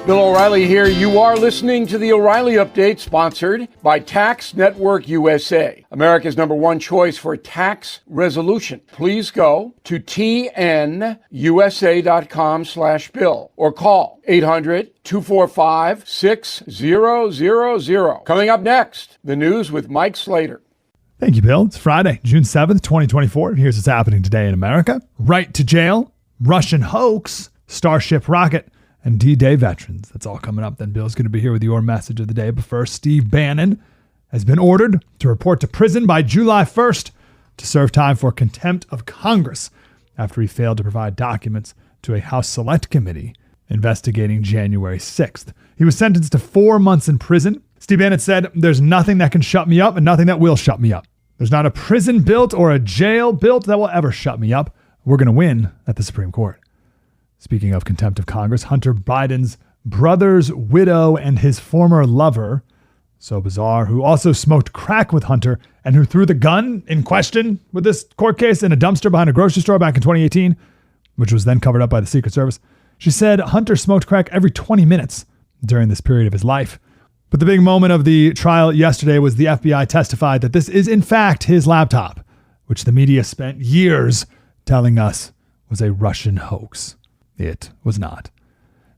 Bill O'Reilly here. You are listening to the O'Reilly Update, sponsored by Tax Network USA, America's #1 choice for tax resolution. Please go to tnusa.com/bill or call 800-245-6000. Coming up next, the news with Mike Slater. Thank you, Bill. It's Friday, June 7th, 2024. Here's what's happening today in America. Right to jail, Russian hoax, Starship rocket, and D-Day veterans. That's all coming up. Then Bill's going to be here with your message of the day. But first, Steve Bannon has been ordered to report to prison by July 1st to serve time for contempt of Congress after he failed to provide documents to a House Select Committee investigating January 6th. He was sentenced to 4 months in prison. Steve Bannon said, "There's nothing that can shut me up and nothing that will shut me up. There's not a prison built or a jail built that will ever shut me up. We're going to win at the Supreme Court." Speaking of contempt of Congress, Hunter Biden's brother's widow and his former lover, so bizarre, who also smoked crack with Hunter and who threw the gun in question with this court case in a dumpster behind a grocery store back in 2018, which was then covered up by the Secret Service. She said Hunter smoked crack every 20 minutes during this period of his life. But the big moment of the trial yesterday was the FBI testified that this is in fact his laptop, which the media spent years telling us was a Russian hoax. It was not.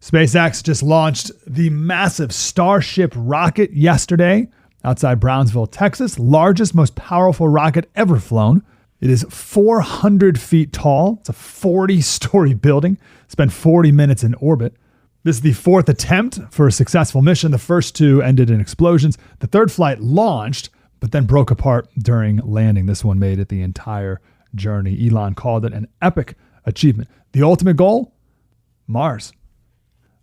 SpaceX just launched the massive Starship rocket yesterday outside Brownsville, Texas, largest, most powerful rocket ever flown. It is 400 feet tall. It's a 40-story building. Spent 40 minutes in orbit. This is the fourth attempt for a successful mission. The first two ended in explosions. The third flight launched, but then broke apart during landing. This one made it the entire journey. Elon called it an epic achievement. The ultimate goal? Mars.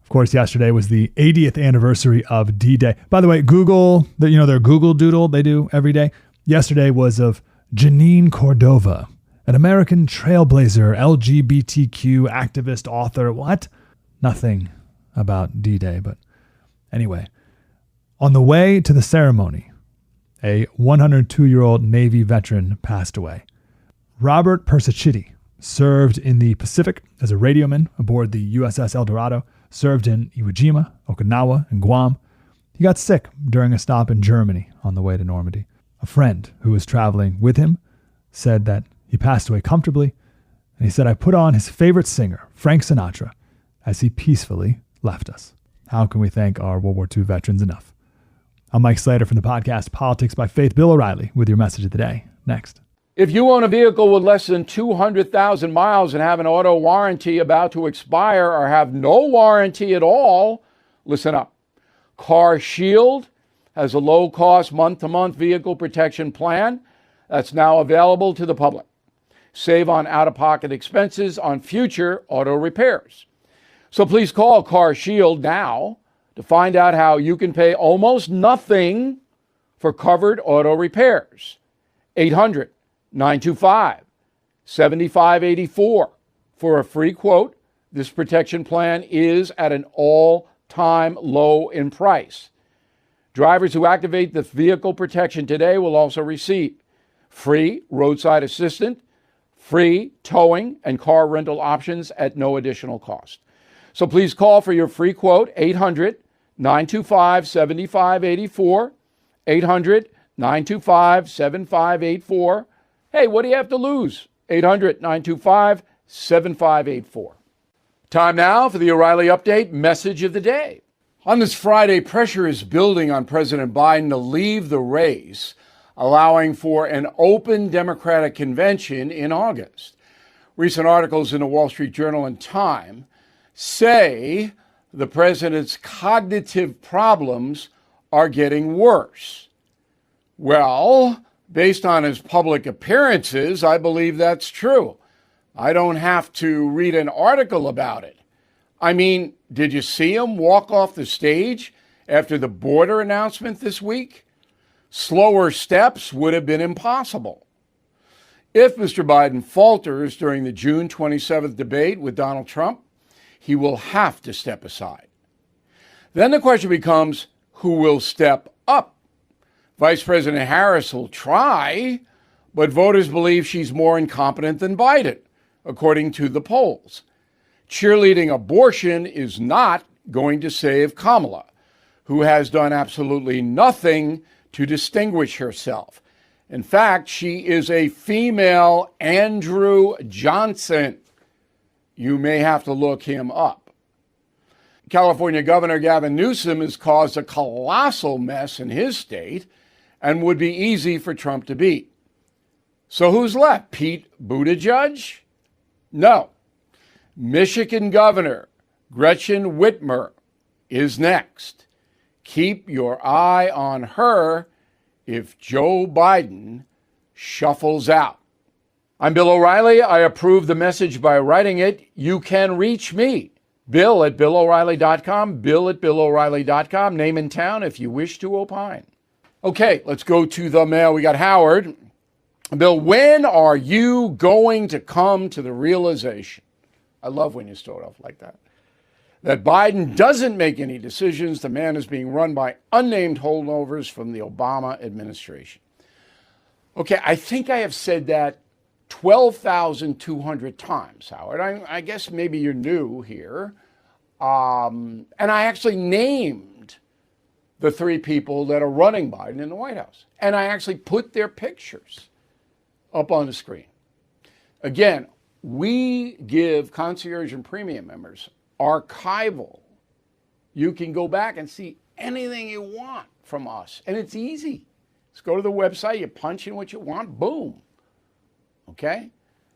Of course, yesterday was the 80th anniversary of D-Day. By the way, Google, their Google Doodle they do every day. Yesterday was of Janine Cordova, an American trailblazer, LGBTQ activist, author. What? Nothing about D-Day, but anyway. On the way to the ceremony, a 102-year-old Navy veteran passed away. Robert Persichetti served in the Pacific as a radioman aboard the USS El Dorado, served in Iwo Jima, Okinawa, and Guam. He got sick during a stop in Germany on the way to Normandy. A friend who was traveling with him said that he passed away comfortably, and he said, "I put on his favorite singer, Frank Sinatra, as he peacefully left us." How can we thank our World War II veterans enough? I'm Mike Slater from the podcast Politics by Faith. Bill O'Reilly with your message of the day. Next. If you own a vehicle with less than 200,000 miles and have an auto warranty about to expire or have no warranty at all, listen up. Car Shield has a low-cost month-to-month vehicle protection plan that's now available to the public. Save on out-of-pocket expenses on future auto repairs. So please call Car Shield now to find out how you can pay almost nothing for covered auto repairs. 800-925-7584 for a free quote. This protection plan is at an all-time low in price. Drivers who activate the vehicle protection today will also receive free roadside assistance, free towing, and car rental options at no additional cost. So please call for your free quote, 800-925-7584, 800-925-7584. Hey, what do you have to lose? 800-925-7584. Time now for the O'Reilly Update message of the day. On this Friday, pressure is building on President Biden to leave the race, allowing for an open Democratic convention in August. Recent articles in the Wall Street Journal and Time say the president's cognitive problems are getting worse. Well, based on his public appearances, I believe that's true. I don't have to read an article about it. I mean, did you see him walk off the stage after the border announcement this week? Slower steps would have been impossible. If Mr. Biden falters during the June 27th debate with Donald Trump, he will have to step aside. Then the question becomes, who will step up? Vice President Harris will try, but voters believe she's more incompetent than Biden, according to the polls. Cheerleading abortion is not going to save Kamala, who has done absolutely nothing to distinguish herself. In fact, she is a female Andrew Johnson. You may have to look him up. California Governor Gavin Newsom has caused a colossal mess in his state and would be easy for Trump to beat. So who's left? Pete Buttigieg? No. Michigan Governor Gretchen Whitmer is next. Keep your eye on her if Joe Biden shuffles out. I'm Bill O'Reilly. I approve the message by writing it. You can reach me, Bill at BillO'Reilly.com, Bill at BillO'Reilly.com, name and town if you wish to opine. Okay, let's go to the mail. We got Howard. Bill, when are you going to come to the realization, I love when you start off like that Biden doesn't make any decisions? The man is being run by unnamed holdovers from the Obama administration. Okay, I think I have said that 12,200 times, Howard. I guess maybe you're new here. And I actually named the three people that are running Biden in the White House. And I actually put their pictures up on the screen. Again, we give concierge and premium members archival. You can go back and see anything you want from us. And it's easy. Just go to the website, you punch in what you want, boom. Okay?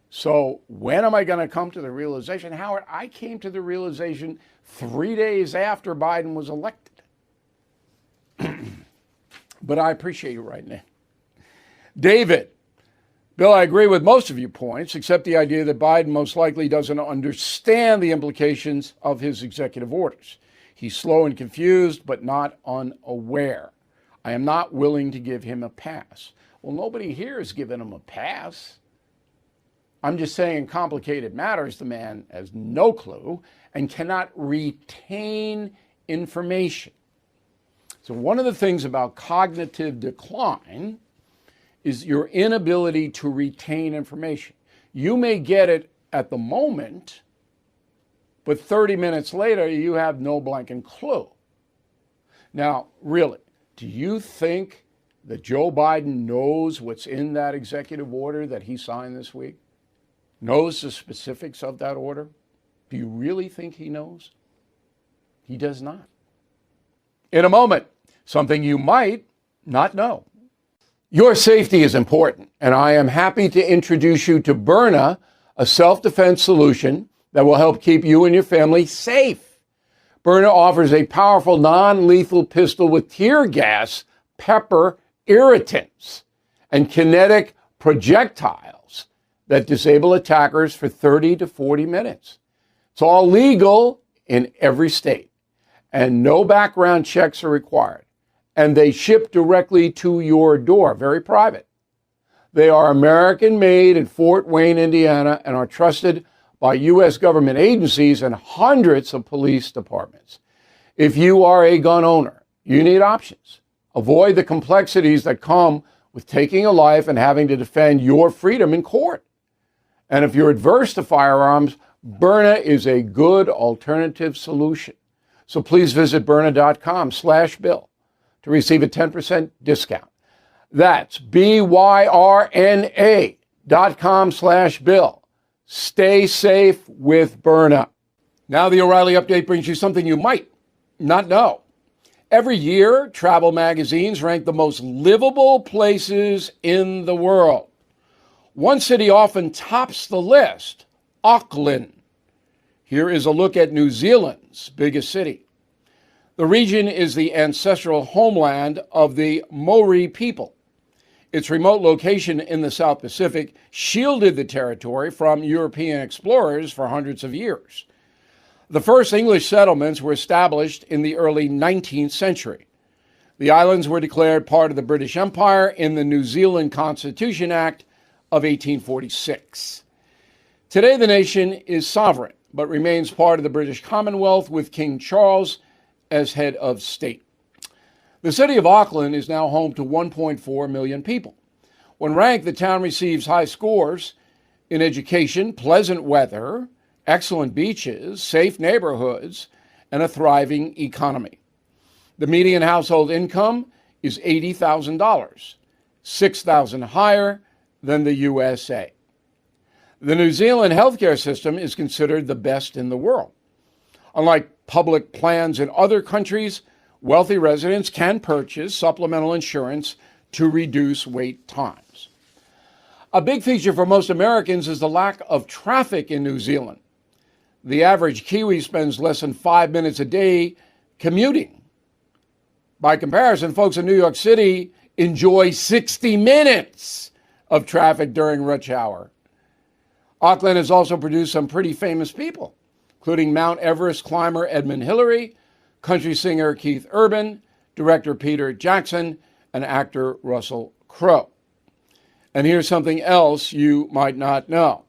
So when am I going to come to the realization? Howard, I came to the realization 3 days after Biden was elected. But I appreciate you writing in. David, Bill, I agree with most of your points, except the idea that Biden most likely doesn't understand the implications of his executive orders. He's slow and confused, but not unaware. I am not willing to give him a pass. Well, nobody here has given him a pass. I'm just saying in complicated matters, the man has no clue and cannot retain information. So one of the things about cognitive decline is your inability to retain information. You may get it at the moment, but 30 minutes later, you have no blanking clue. Now, really, do you think that Joe Biden knows what's in that executive order that he signed this week? Knows the specifics of that order? Do you really think he knows? He does not. In a moment, something you might not know. Your safety is important, and I am happy to introduce you to Byrna, a self-defense solution that will help keep you and your family safe. Byrna offers a powerful non-lethal pistol with tear gas, pepper, irritants, and kinetic projectiles that disable attackers for 30 to 40 minutes. It's all legal in every state, and no background checks are required. And they ship directly to your door, very private. They are American-made in Fort Wayne, Indiana, and are trusted by U.S. government agencies and hundreds of police departments. If you are a gun owner, you need options. Avoid the complexities that come with taking a life and having to defend your freedom in court. And if you're adverse to firearms, Byrna is a good alternative solution. So please visit Byrna.com/Bill. to receive a 10% discount. That's BYRNA.com/Bill. Stay safe with Byrna. Now the O'Reilly Update brings you something you might not know. Every year, travel magazines rank the most livable places in the world. One city often tops the list, Auckland. Here is a look at New Zealand's biggest city. The region is the ancestral homeland of the Maori people. Its remote location in the South Pacific shielded the territory from European explorers for hundreds of years. The first English settlements were established in the early 19th century. The islands were declared part of the British Empire in the New Zealand Constitution Act of 1846. Today, the nation is sovereign, but remains part of the British Commonwealth with King Charles as head of state. The city of Auckland is now home to 1.4 million people. When ranked, the town receives high scores in education, pleasant weather, excellent beaches, safe neighborhoods, and a thriving economy. The median household income is $80,000, $6,000 higher than the USA. The New Zealand healthcare system is considered the best in the world. Unlike public plans in other countries, wealthy residents can purchase supplemental insurance to reduce wait times. A big feature for most Americans is the lack of traffic in New Zealand. The average Kiwi spends less than 5 minutes a day commuting. By comparison, folks in New York City enjoy 60 minutes of traffic during rush hour. Auckland has also produced some pretty famous people, including Mount Everest climber Edmund Hillary, country singer Keith Urban, director Peter Jackson, and actor Russell Crowe. And here's something else you might not know.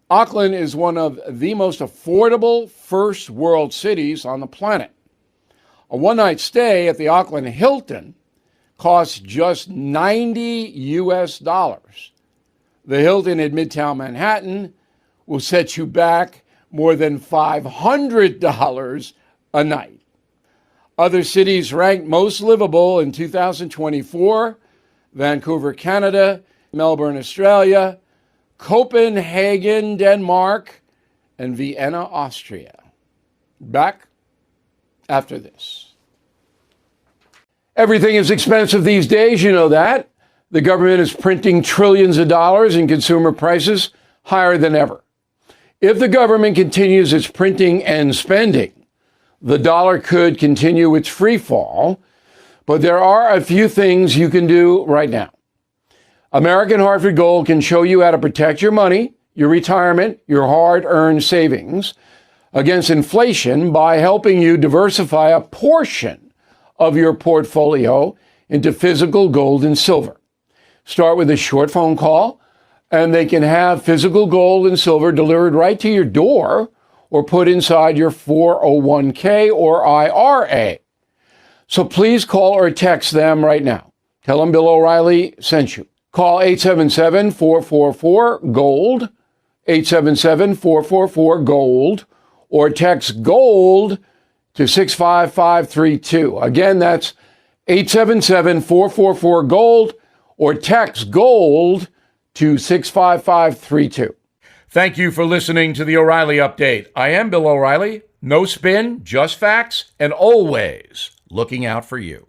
Auckland is one of the most affordable first world cities on the planet. A one-night stay at the Auckland Hilton costs just $90 US. The Hilton in Midtown Manhattan will set you back more than $500 a night. Other cities ranked most livable in 2024, Vancouver, Canada, Melbourne, Australia, Copenhagen, Denmark, and Vienna, Austria. Back after this. Everything is expensive these days, you know that. The government is printing trillions of dollars and consumer prices higher than ever. If the government continues its printing and spending, the dollar could continue its free fall, but there are a few things you can do right now. American Hartford Gold can show you how to protect your money, your retirement, your hard-earned savings against inflation by helping you diversify a portion of your portfolio into physical gold and silver. Start with a short phone call, and they can have physical gold and silver delivered right to your door or put inside your 401k or IRA. So please call or text them right now. Tell them Bill O'Reilly sent you. Call 877-444-GOLD, 877-444-GOLD, or text GOLD to 65532. Again, that's 877-444-GOLD, or text GOLD to 65532. Thank you for listening to the O'Reilly Update. I am Bill O'Reilly. No spin, just facts, and always looking out for you.